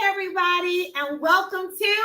everybody, and welcome to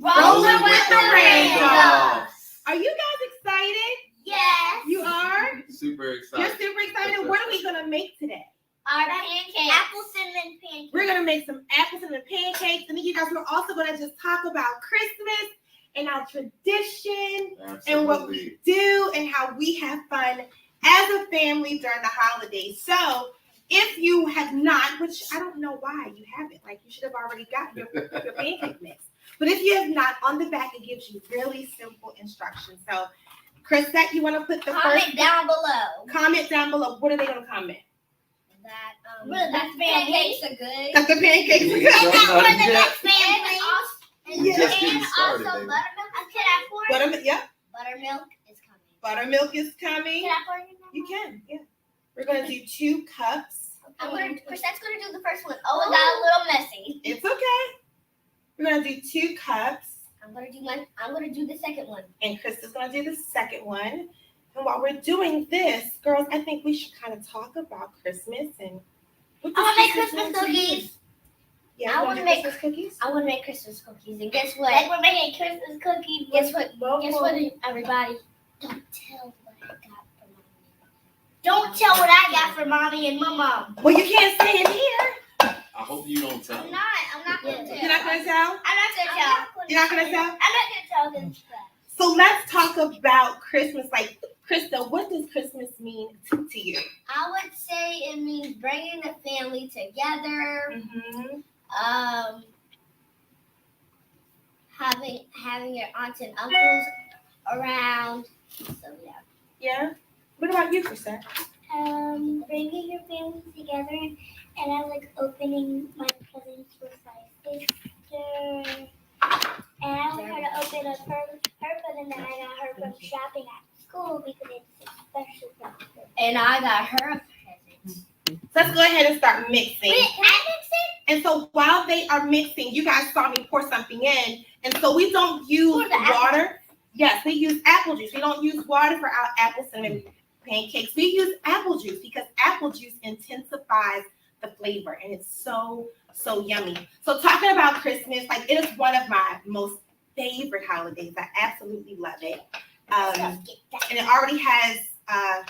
Rolling with the Randolphs. Are you guys excited? Yes. You are? Super excited. You're super excited. What are we going to make today? Our pancakes. Apple cinnamon pancakes. We're going to make some apple cinnamon pancakes. And then you guys, we're also going to just talk about Christmas and our tradition. Absolutely. And what we do and how we have fun as a family during the holidays. So if you have not, which I don't know why you haven't, like you should have already gotten your pancake mix. But if you have not, on the back it gives you really simple instructions. So, Chrisette, you want to put the comment down below. Comment down below. What are they going to comment? That the pancakes are good. That the pancakes are good. We're the best family. We just getting And started, also baby. buttermilk. Can I pour it? Buttermilk, yeah. Buttermilk is coming. Buttermilk is coming. Can I pour it in there? You can, yeah. We're going to do 2 cups. Chrisette's gonna do the first one. Oh, it got a little messy. It's okay. We're going to do 2 cups. I'm gonna do the second one. And Krista's going to do the second one. And while we're doing this, girls, I think we should kind of talk about Christmas and what I want to make Christmas Christmas mean to you. cookies. Yeah, I you wanna want to make- make Christmas cookies? I want to make Christmas cookies, and guess what? We're making Christmas cookies. Guess what? Guess what, everybody? Don't tell what I got for mommy. Don't tell what I got for mommy and my mom. Well, you can't say it here. I hope you don't tell I'm me. not gonna tell. You're not going to tell? I'm not gonna tell. You're not going to tell? I'm not gonna tell them. So let's talk about Christmas. Like, Krista, what does Christmas mean to you? I would say it means bringing the family together. Mm-hmm. Having your aunts and uncles around. So yeah. Yeah? What about you, Krista? Bringing your family together, and I like opening my presents with my sister. And I want her to open up her present that I got her from shopping at school because it's a special present. And I got her a present. So let's go ahead and start mixing. Wait, can I mix it? And so while they are mixing, you guys saw me pour something in. And so we don't use Pour the apple water. Yes, we use apple juice. We don't use water for our apple cinnamon pancakes. We use apple juice because apple juice intensifies the flavor. And it's so yummy. So talking about Christmas, like it is one of my most favorite holidays. I absolutely love it. And it already has,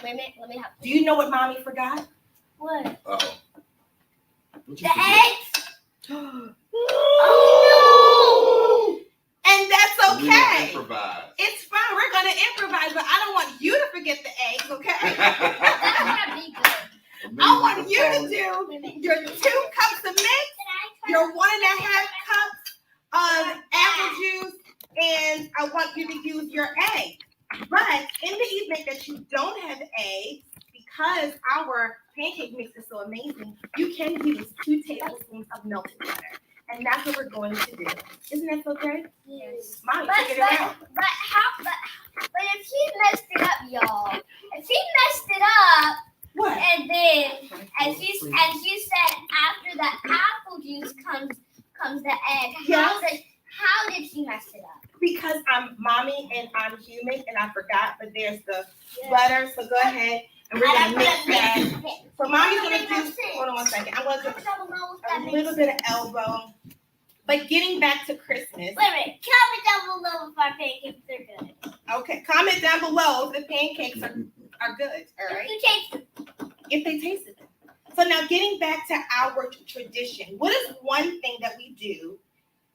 Wait a minute, let me have do you know what mommy forgot? what? Uh-oh. What you The forget? eggs? Oh, and that's We gonna okay. improvise. It's fine. We're going to improvise, but I don't want you to forget the eggs, okay? That's gonna be good. I want you to do your 2 cups of mix, your 1.5 cups of apple juice, and I want you to use your egg. But in the event that you don't have eggs, because our pancake mix is so amazing, you can use 2 tablespoons of melted butter. And that's what we're going to do. Isn't that so great? Yes. Mommy, But figure it out. if she messed it up, y'all. If she messed it up, What? and then and she said after the apple juice comes the egg. Yes. How did she mess it up? Because I'm mommy and I'm human and I forgot, but there's the butter. So go ahead and we're gonna mix that. So mommy's gonna do. Hold on one second. I'm gonna do a little bit of elbow. But getting back to Christmas. Wait a minute. Comment down below if our pancakes are good. Okay, comment down below if the pancakes are good. All right. If you taste If they tasted them. So now getting back to our tradition. What is one thing that we do?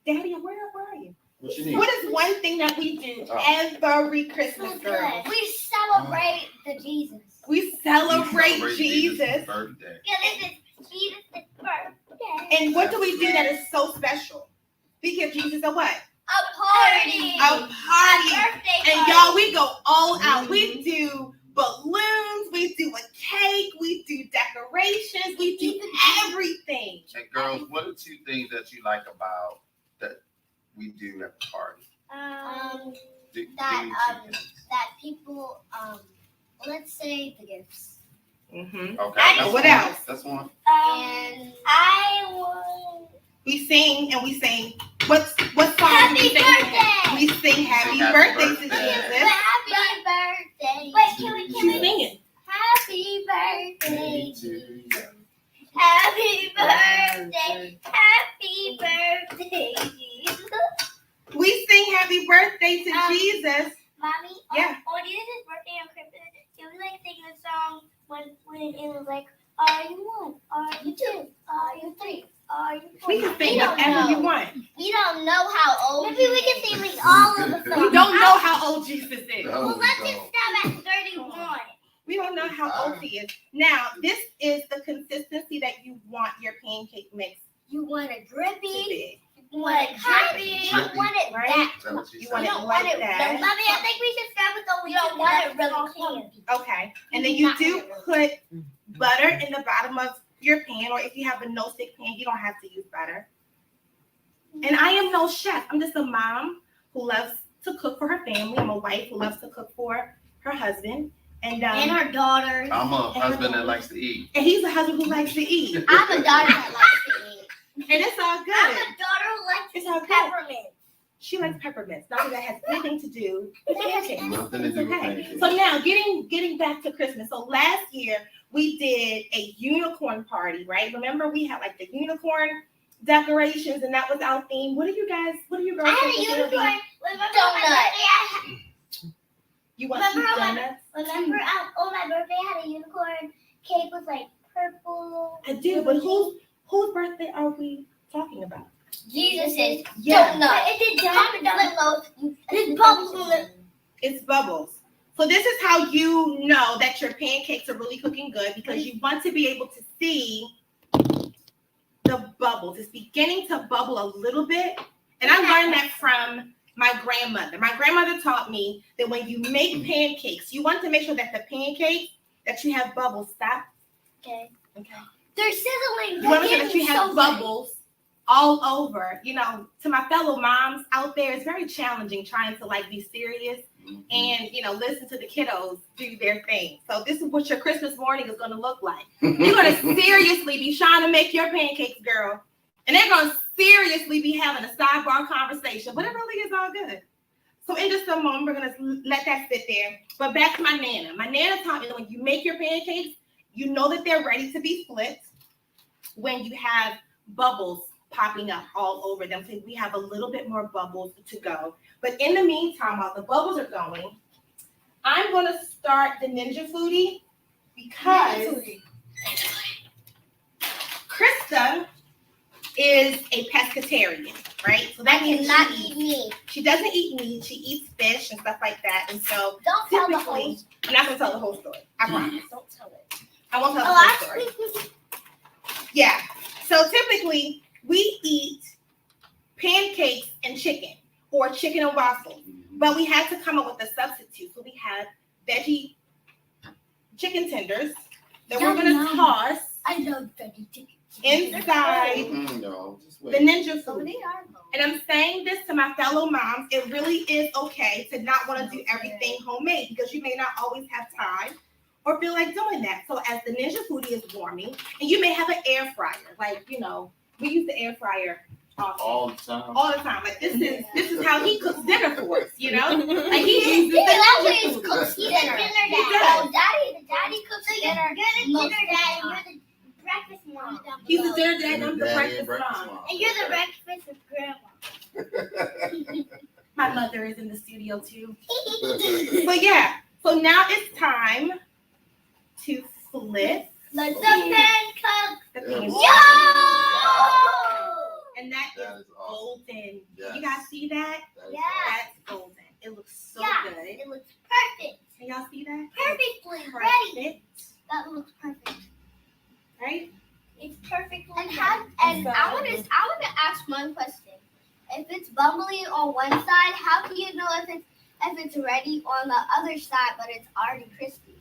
Daddy, where are you? What you need? What is one thing that we do every Christmas, girls? we celebrate the Jesus. We celebrate Jesus. Birthday. Yeah, this is Jesus' birthday. And what do we do that is so special? We give Jesus a what? A party. A party. Birthday And party. y'all, we go all out. We do balloons, we do a cake, we do decorations, we do everything. And girls, what are 2 things that you like about that we do at the party? Give me 2 things. That people, let's say the gifts. Mm-hmm. Okay. And what else? That's one. And I will. We sing and we sing. What song Happy do we sing? birthday! We sing happy Happy birthday to birthday. Jesus. Happy birthday! Wait, can we? She's singing. Happy birthday Me to too. you. Happy birthday! Happy birthday, Jesus. We sing happy birthday to Jesus. Mommy, Yeah. on Jesus' birthday on Christmas, can we like sing the song when it was like, are you 1? Are you 2? Are you 3? Are you 4? We can sing We don't whatever you know. want. We don't know how old. Maybe we can sing like all of the songs. We don't know how old Jesus is. No. Well, let's just stop at 31. We don't know how old he is. Now, this is the consistency that you want your pancake mix You want it to drippy. be. You want it drippy. You don't want it Right? that. Is that what you You said? want You it don't want like it that. really. Mommy, I think we should start with the. You don't want it really clumpy. Okay. And then you do put butter in the bottom of your pan, or if you have a no-stick pan, you don't have to use butter. And I am no chef. I'm just a mom who loves to cook for her family. I'm a wife who loves to cook for her husband. And her daughter. I'm a husband that likes to eat. and he's a husband who likes to eat. I'm a daughter that likes to eat. And it's all I'm a good. daughter who likes to It's all eat good. peppermint. She likes peppermints. Not that that has anything to do with pancakes. Nothing to do with Okay. pancakes. So now getting back to Christmas. So last year we did a unicorn party, right? Remember we had like the unicorn decorations and that was our theme. What are you girls I had a thinking it'll be? unicorn. Remember on my birthday, You want to eat Remember donuts? remember on my birthday I had a unicorn cake with like purple. I do, but whose birthday are we talking about? Jesus' Yeah. donut. It did donut. It's bubbles on it. It's bubbles. So this is how you know that your pancakes are really cooking good, because you want to be able to see the bubbles. It's beginning to bubble a little bit. And I learned that from my grandmother. My grandmother taught me that when you make pancakes, you want to make sure that the pancakes that you have bubbles stop. Okay. Okay. They're sizzling. You want to make sure that you have bubbles all over. You know, to my fellow moms out there, it's very challenging trying to like be serious and, you know, listen to the kiddos do their thing. So this is what your Christmas morning is going to look like. You're going to seriously be trying to make your pancakes, girl. And they're going to seriously be having a sidebar conversation, but it really is all good. So in just a moment, we're going to let that sit there. But back to my Nana. My Nana taught me that when you make your pancakes, you know that they're ready to be flipped when you have bubbles popping up all over them. So we have a little bit more bubbles to go. But in the meantime, while the bubbles are going, I'm going to start the Ninja Foodie because Krista is a pescatarian, right? So that means not she eat meat. She doesn't eat meat. She eats fish and stuff like that. And so Don't tell the typically, whole. I'm not going to tell the whole story. I promise. Don't tell it. I won't tell the Oh, whole story. Yeah. So typically, we eat pancakes and chicken or chicken and waffles. But we had to come up with a substitute. So we have veggie chicken tenders that we're going to toss I love veggie chicken. inside No, just the wait. Ninja food. And I'm saying this to my fellow moms. It really is okay to not want to do everything homemade, because you may not always have time or feel like doing that. So as the Ninja Foodie is warming, and you may have an air fryer, like, you know, we use the air fryer often. All the time. All the time. Like this is how he cooks dinner for us, you know? Like he uses the He Ninja always Foodie. cooks dinner. He does. Oh, daddy cooks dinner. You're the dinner dad, and you're the breakfast mom. He's the dinner dad, and I'm the Daddy and breakfast mom. And you're the breakfast grandma. My mother is in the studio too. But yeah, so now it's time to flip Let the pan cook. the Yeah. pancake. Yo! And that is That is awesome. golden. Yes. You guys see that? That is Yeah. That's golden. It looks so Yeah. good. It looks perfect. Can y'all see that? Perfectly ready. Perfect, That looks perfect. right? It's perfect. one side, how do you know if it's ready on the other side, but it's already crispy?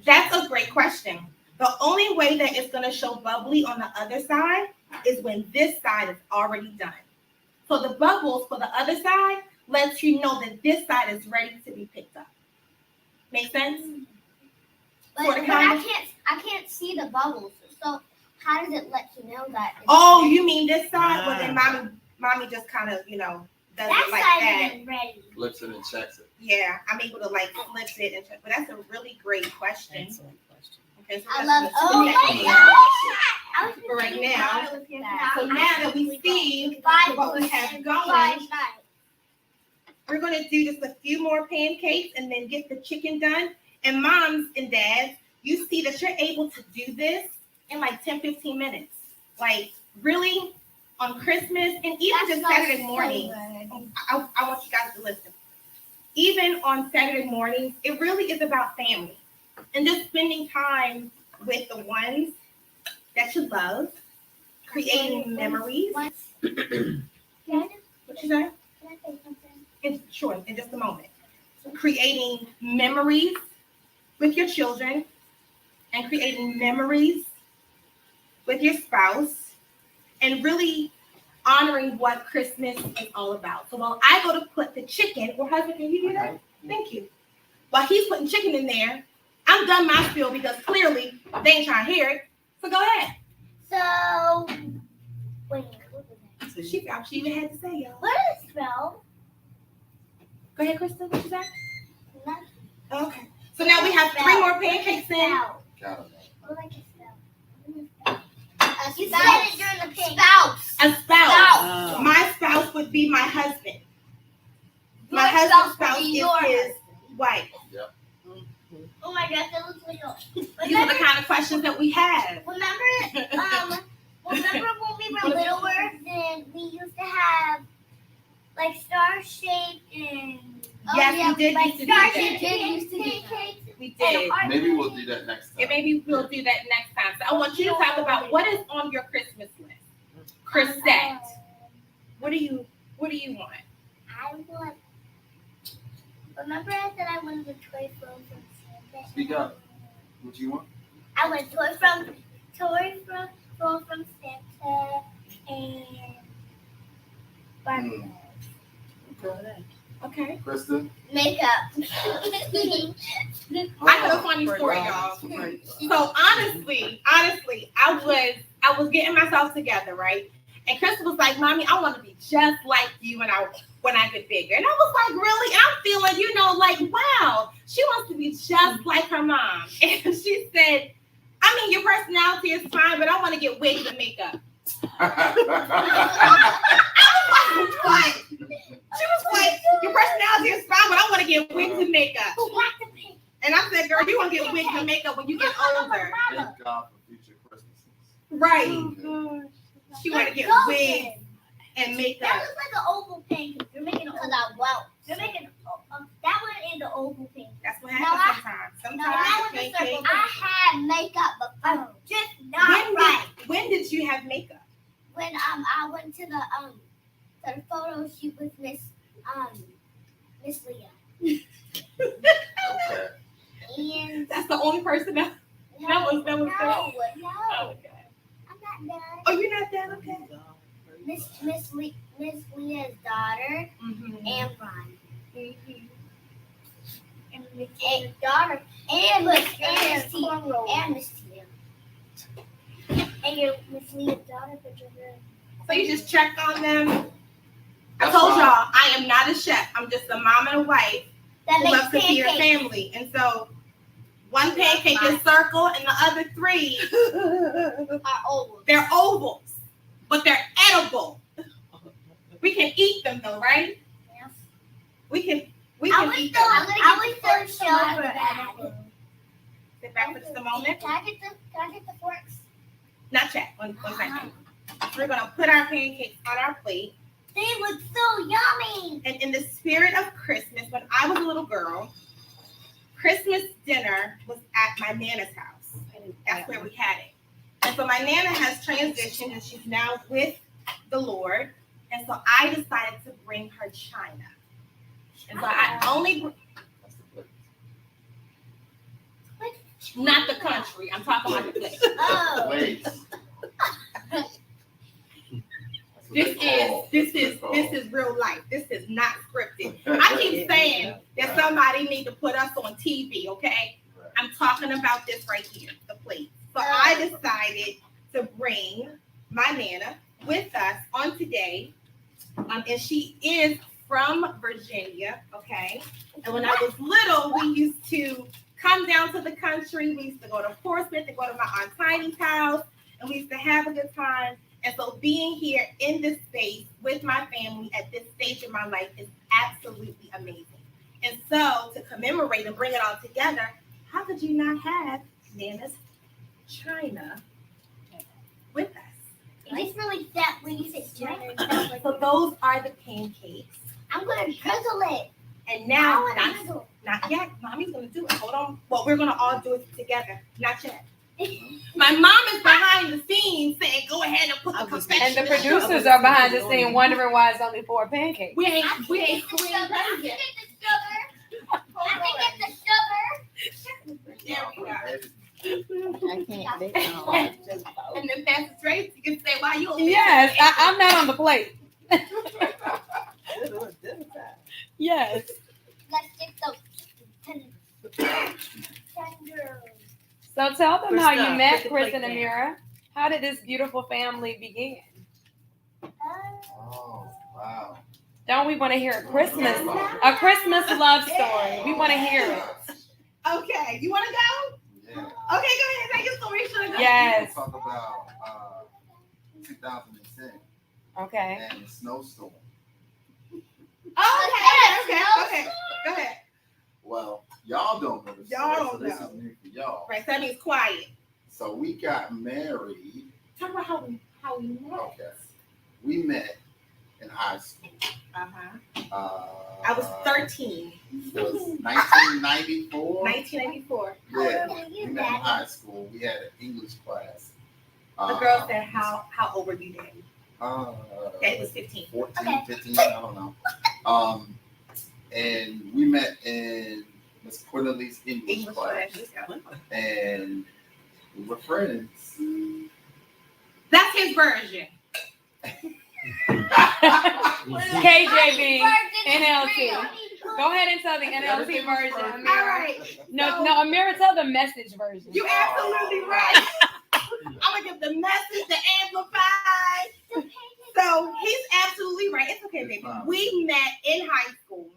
That's a great question. The only way that it's going to show bubbly on the other side is when this side is already done. So the bubbles for the other side lets you know that this side is ready to be picked up. Make sense? But I can't see the bubbles. So how does it let you know that? Oh, you mean this side? Well, then mommy just kind of, does that it like side that. isn't ready. Flips it and checks it. Yeah, I'm able to like flip it and check. But that's a really great question. Excellent question. Okay, so I let's love. just Oh do my that God! for right now. So now that we see what we have going, we're going to do just a few more pancakes and then get the chicken done. And moms and dads, you see that you're able to do this in like 10, 15 minutes. Like really on Christmas and even just Saturday morning. I want you guys to listen. Even on Saturday mornings, it really is about family and just spending time with the ones that you love, creating memories. What you say? Sure, in just a moment. Creating memories with your children and creating memories with your spouse and really honoring what Christmas is all about. So while I go to put the chicken, or husband, can you do that? Thank you. While he's putting chicken in there, I'm done my spiel because clearly they ain't trying to hear it. So go ahead. So, wait, what was that? So she even had to say, y'all. What is it spell? Go ahead, Krista. What you say? Nothing. Okay. So now we have 3 more pancakes in. What like a spell? You said it during the spouse. A spouse. My spouse would be my husband. My husband's spouse is his wife. Yep. Oh my gosh, that looks like These are the kind of questions that we have. Remember when we were littler, then we used to have like star-shaped and Yes, we did like used to do that. star-shaped pancakes. We did. Maybe we'll do that next time. And maybe we'll do that next time. So I want you to talk about what is on your Christmas list. Chrisette, what do you want? I want. Remember I said I wanted a toy phone from Santa. Speak up. What do you want? I want a toy phone from Santa and Barbie. Okay. Krista? Makeup. I have a funny story, y'all. So honestly, I was getting myself together, right? And Krista was like, "Mommy, I want to be just like you when I get bigger." And I was like, "Really?" And I'm feeling, like, wow, she wants to be just like her mom. And she said, "I mean, your personality is fine, but I want to get wigs and makeup." I was like, what? She was like, "Your personality is fine, but I want to get wigs and makeup." And I said, "Girl, you want to get wigs and makeup when you get older." Thank God for future Christmases. Right. She want to get wigs and makeup. That looks like an oval pancake. You're making an oval. You're making that one and the oval pancake. That's what happens sometimes. I had makeup before. Just not right. When did you have makeup? When I went to the photo shoot with Miss Leah. Okay. And That's the only person that was no. Oh, okay. I'm not done. Oh, you're not done? Okay. Miss Leah's daughter and Ron. And Miss daughter and Miss Tia. And your Miss Leah's daughter put your hair. So you just check on them. I told y'all I am not a chef. I'm just a mom and a wife who loves to feed her family. And so one pancake is circle and the other 3 are ovals. They're ovals, but they're edible. We can eat them though, right? Yes. We can eat them. I would still show for edible. Sit back for just a moment. Can I get the forks? Not yet. One second. We're gonna put our pancakes on our plate. They look so yummy. And in the spirit of Christmas, when I was a little girl, Christmas dinner was at my Nana's house. And that's where we had it. And so my Nana has transitioned and she's now with the Lord. And so I decided to bring her china. And so I only not the country. I'm talking about the place. Oh. Place. This is real life. This is not scripted. I keep saying that somebody need to put us on TV, okay? I'm talking about this right here, the plate. So I decided to bring my Nana with us on today. And she is from Virginia, okay? And when I was little, we used to come down to the country. We used to go to Portsmouth and go to my Aunt Tiny's house, and we used to have a good time. And so being here in this space with my family at this stage in my life is absolutely amazing. And so to commemorate and bring it all together, how could you not have Nana's china with us? It just really that when you say china. So those are the pancakes. I'm gonna drizzle it. And now, not yet. Mommy's gonna do it. Hold on. Well, we're gonna all do it together. Not yet. My mom is behind the scenes saying, "Go ahead and put the confection." And the producers are behind the scene wondering why it's only 4 pancakes. We ain't I ready can yet. get the sugar. There we go. I can't. And then Pastor Tracy can say, "Why you?" Yes, I'm not on the plate. Yes. Let's get the tender. So tell them how you met Put the Chris plate and Amira. How did this beautiful family begin? Oh, wow. Don't we want to hear a Christmas love story? We want to hear it. Okay, you want to go? Yeah. Okay, go ahead. Tell your story. Should I go? Yes. We'll talk about 2010 Okay. and the snowstorm. Okay. Go ahead. Well, y'all don't know this. Y'all story, don't so this know. is new for y'all. Right, so that means quiet. So we got married. Talk about how we met. Okay. We met in high school. I was 13. It was 1994. 1994. Yeah, we met in high school. We had an English class. The girl said, how old were you then? Okay, it was 15. 14, 15, I don't know. And we met in Miss Cornelius English class. And we were friends. That's his version. KJV, NLT. Go ahead and tell the NLT version. All Amira. right. No, Amira, tell the message version. You absolutely right. I'm going to give the message, the amplified. So he's absolutely right. It's okay, baby. We met in high school,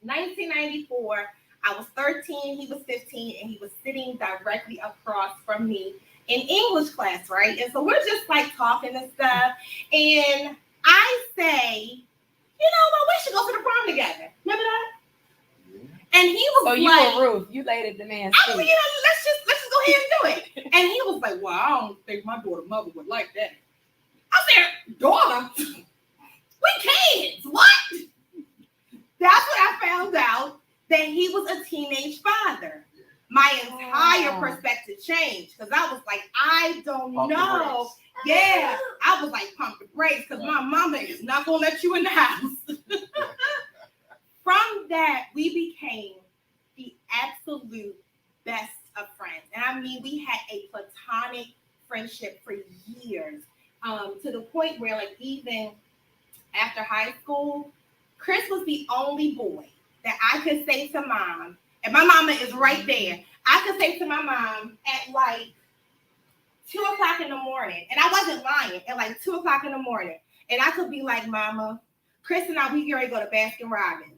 1994. I was 13, he was 15, and he was sitting directly across from me in English class, right? And so we're just like talking and stuff. And I say, you know what, we should go to the prom together. Remember that? Yeah. And he was so like, you were Ruth. You laid at the man's I mean, feet. let's just go ahead and do it. And he was like, well, I don't think my daughter mother would like that. I said, daughter? We kids. What? That's what I found out, that he was a teenage father. My entire perspective changed because I was like, I don't know. Yeah, I was like, pump the brakes because my mama is not going to let you in the house. From that, we became the absolute best of friends. And I mean, we had a platonic friendship for years, to the point where, like, even after high school, Chris was the only boy that I could say to mom, and my mama is right there. I could say to my mom at like 2 o'clock in the morning, and I wasn't lying, at like 2 o'clock in the morning, and I could be like, Mama, Chris and I, we already go to Baskin Robbins.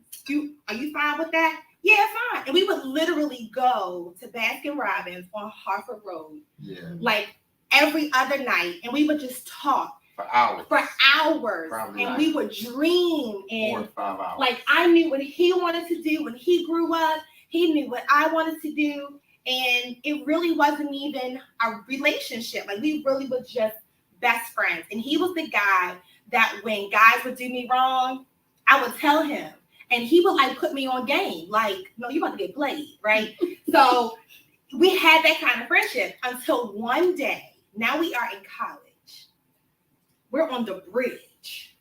Are you fine with that? Yeah, fine. And we would literally go to Baskin Robbins on Harford Road, like every other night, and we would just talk. For hours. Probably and we would dream. And 4 or 5 hours. Like, I knew what he wanted to do when he grew up. He knew what I wanted to do. And it really wasn't even a relationship. Like, we really were just best friends. And he was the guy that when guys would do me wrong, I would tell him. And he would like put me on game. Like, no, you about to get played, right? So we had that kind of friendship until one day. Now we are in college. We're on the bridge.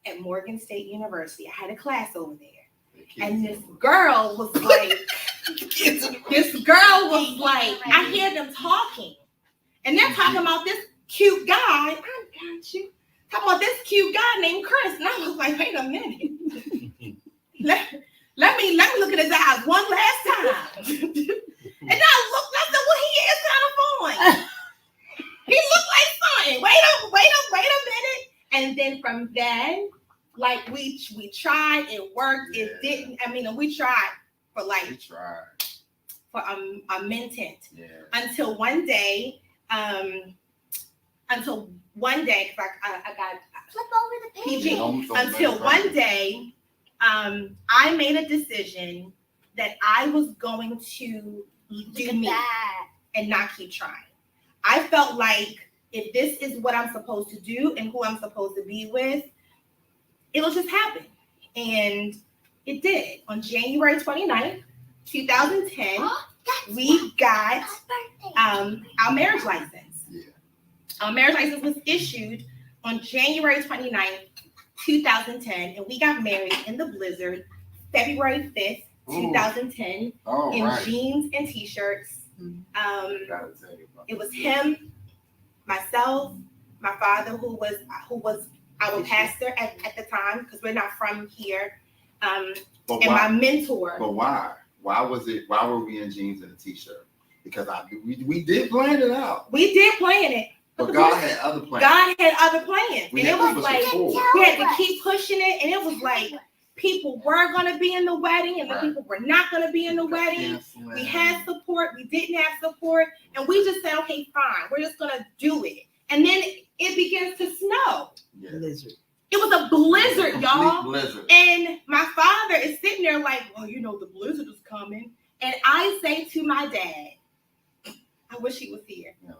at Morgan State University. I had a class over there. And this girl was like, I hear them talking. And they're talking about this cute guy. I got you. Talking about this cute guy named Chris. And I was like, wait a minute. Let me look at his eyes one last time. And I said, well, he is kind of fine. He looked like something. Wait a minute. And then from then, like we tried, it worked, it didn't. I mean, we tried for a minute. Yeah. Until one day, because I got flip over the page. PG. Until one day, I made a decision that I was going to do me and not keep trying. I felt like if this is what I'm supposed to do and who I'm supposed to be with, it'll just happen. And it did. On January 29th, 2010, we got our marriage license. Yeah. Our marriage license was issued on January 29th, 2010, and we got married in the blizzard February 5th, 2010, jeans and t-shirts. It was him, myself, my father, who was our pastor at the time, because we're not from here, and my mentor. But why? Why were we in jeans and a t-shirt? Because we did plan it out. We did plan it. But God had other plans. God had other plans. And it was like, we had to keep pushing it. And it was like, people were going to be in the wedding and the people were not going to be in the wedding. We had support. We didn't have support. And we just said, okay, fine. We're just going to do it. And then it begins to snow. Yeah. Blizzard. It was a blizzard, y'all. Blizzard. And my father is sitting there like, well, the blizzard is coming. And I say to my dad, I wish he was here. Yeah.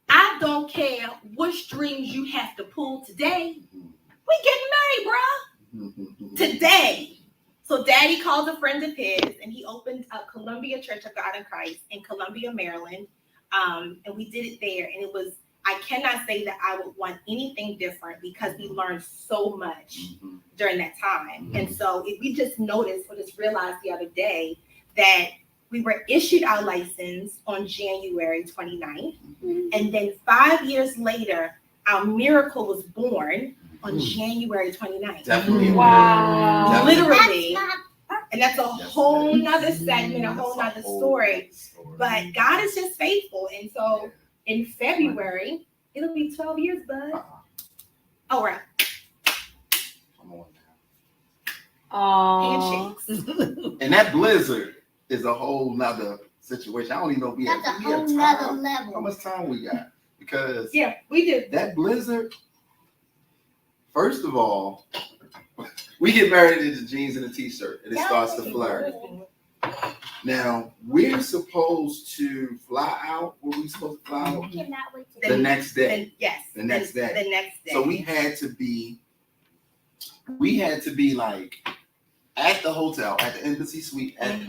I don't care which strings you have to pull today. We getting married, bro. Today. So Daddy called a friend of his, and he opened a Columbia Church of God in Christ in Columbia, Maryland. And we did it there. And it was, I cannot say that I would want anything different because we learned so much during that time. And so we just noticed, or just realized the other day that we were issued our license on January 29th. And then 5 years later, our miracle was born on January 29th. Definitely. Wow. Definitely. Literally. And that's a whole nother segment, a whole nother story. But God is just faithful. And so in February, it'll be 12 years, bud. All right. Come on now. Handshakes. And that blizzard is a whole nother situation. I don't even know if we have That's a whole nother level. How much time we got? Because we do. That blizzard, first of all, we get married in the jeans and a t-shirt, and it starts to flare. Now, we're supposed to fly out. Were we supposed to fly out? I cannot wait the next day. The next day. The next day. So we had to be like at the hotel, at the embassy suite at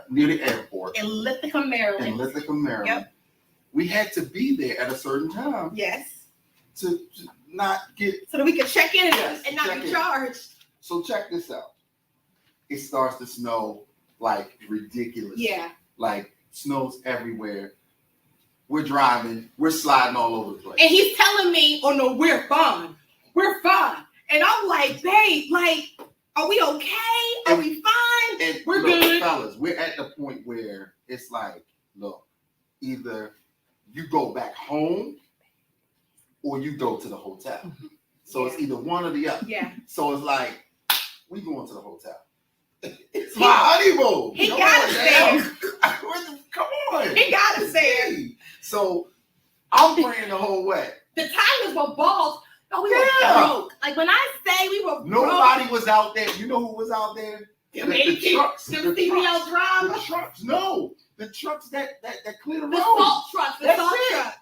near the airport. In Lithicum, Maryland. Yep. We had to be there at a certain time. Yes. To not get... So that we could check in and not be charged. So check this out. It starts to snow like ridiculous. Yeah. Like snows everywhere. We're driving. We're sliding all over the place. And he's telling me, oh no, we're fine. We're fine. And I'm like, babe, like... Are we okay? Are we fine? And we're good. Fellas, we're at the point where it's like, look, either you go back home or you go to the hotel. So it's either one or the other. Yeah. So it's like, we going to the hotel. It's my honeymoon. He got us there. Come on. He got us there. So I'm praying the whole way. The timers were balls. Oh, we were broke. Like when I say we were broke. Nobody was out there. You know who was out there? The trucks. The CDL drivers. The trucks. No. The trucks that clear the road. The salt trucks. The salt trucks.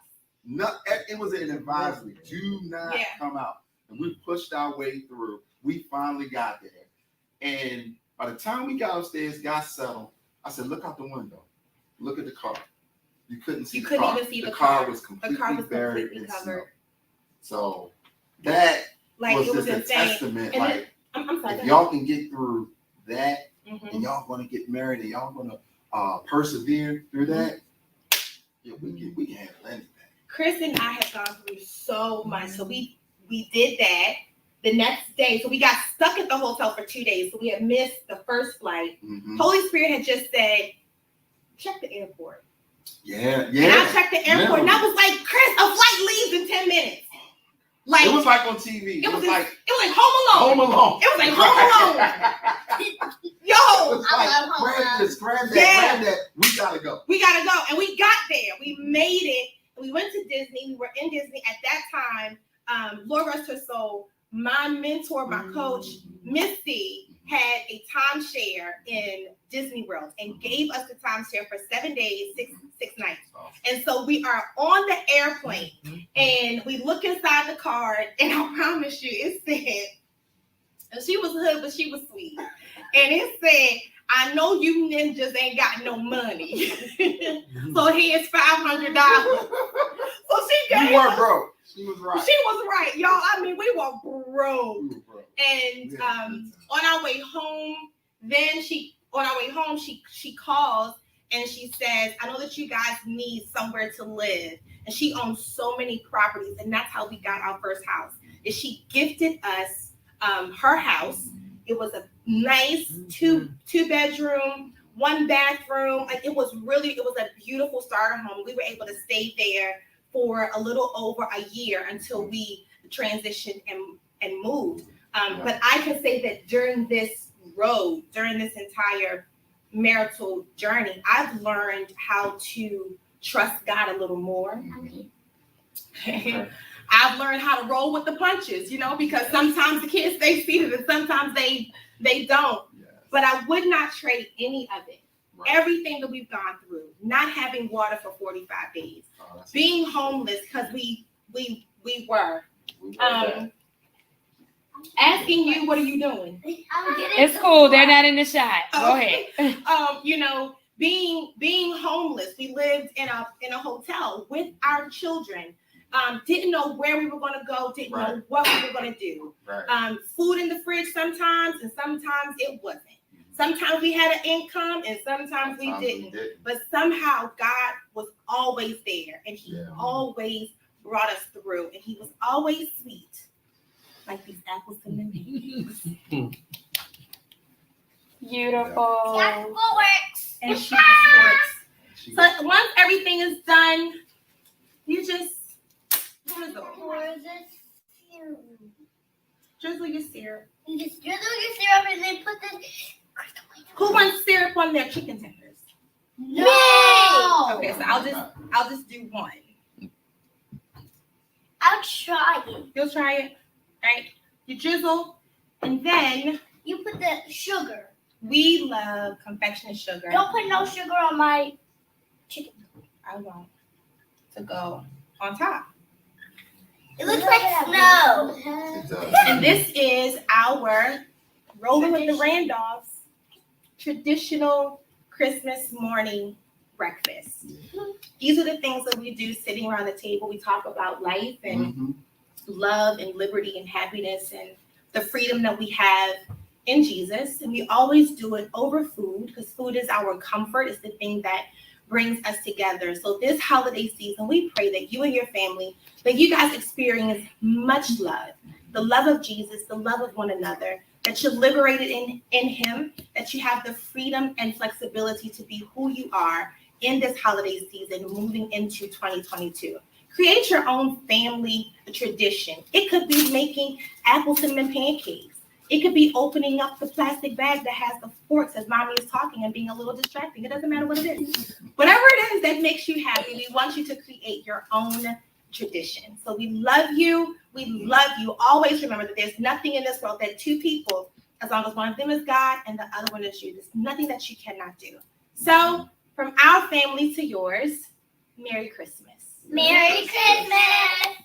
No, it was an advisory. Do not come out. And we pushed our way through. We finally got there. And by the time we got upstairs, got settled, I said, look out the window. Look at the car. You couldn't see even see the car. The Was completely car was buried completely in covered. snow. So that Like it was just a insane. testament. And Like I'm sorry. if y'all can get through that, Mhm. and y'all gonna get married, and y'all gonna persevere through that, yeah, we can handle anything. Chris and I have gone through so much. So we did that. The next day, so we got stuck at the hotel for 2 days. So we had missed the first flight. Mm-hmm. Holy Spirit had just said, check the airport. Yeah. And I checked the airport, and I was like, Chris, a flight leaves in 10 minutes. Like it was like on TV. It was like Home Alone. Home Alone. It was like Home Alone. Yo, It was like, grab this, grab that, grab that. We gotta go. And we got there. We made it. We went to Disney. We were in Disney at that time. Lord rest her soul. My mentor, my coach, Misty, had a timeshare in Disney World and gave us the timeshare for 7 days, six nights. And so we are on the airplane and we look inside the card, and I promise you, it said, and she was hood, but she was sweet. And it said, I know you ninjas ain't got no money. So here's $500. So she gave us, broke. She was right. She was right, y'all. I mean, we were broke. And on our way home, she calls and she says, I know that you guys need somewhere to live. And she owns so many properties, and that's how we got our first house. Is she gifted us her house. It was a nice two bedroom, 1 bathroom. Like it was a beautiful starter home. We were able to stay there for a little over a year until we transitioned and moved. But I can say that during this entire marital journey, I've learned how to trust God a little more. I've learned how to roll with the punches, because sometimes the kids stay seated and sometimes they don't. Yes. But I would not trade any of it. Right. Everything that we've gone through, not having water for 45 days, being homeless because we were. Asking you, what are you doing? It's cool. They're not in the shot. Go ahead. Being homeless. We lived in a hotel with our children. Didn't know where we were going to go. Didn't know what we were going to do. Right. Food in the fridge sometimes, and sometimes it wasn't. Sometimes we had an income, and sometimes we didn't. But somehow God was always there, and He always brought us through, and He was always sweet, like these apples and lemons. Beautiful. And she works. So once everything is done, you just drizzle your syrup. You just drizzle your syrup and then put the. Who wants syrup on their chicken tenders? No. Okay, so I'll just do one. I'll try it. You'll try it, right? You drizzle, and then you put the sugar. We love confectionate sugar. Don't put no sugar on my chicken. I want to go on top. It looks like snow. And this is our Rolling with the Randolphs traditional Christmas morning breakfast. These are the things that we do sitting around the table. We talk about life and love and liberty and happiness and the freedom that we have in Jesus. And we always do it over food because food is our comfort. It's the thing that brings us together. So this holiday season, we pray that you and your family, that you guys experience much love, the love of Jesus, the love of one another, that you're liberated in Him, that you have the freedom and flexibility to be who you are in this holiday season, moving into 2022. Create your own family tradition. It could be making apple cinnamon pancakes. It could be opening up the plastic bag that has the forks as mommy is talking and being a little distracting. It doesn't matter what it is. Whatever it is that makes you happy, we want you to create your own tradition. So we love you. We love you. Always remember that there's nothing in this world that two people, as long as one of them is God and the other one is you, there's nothing that you cannot do. So from our family to yours, Merry Christmas. Merry Christmas.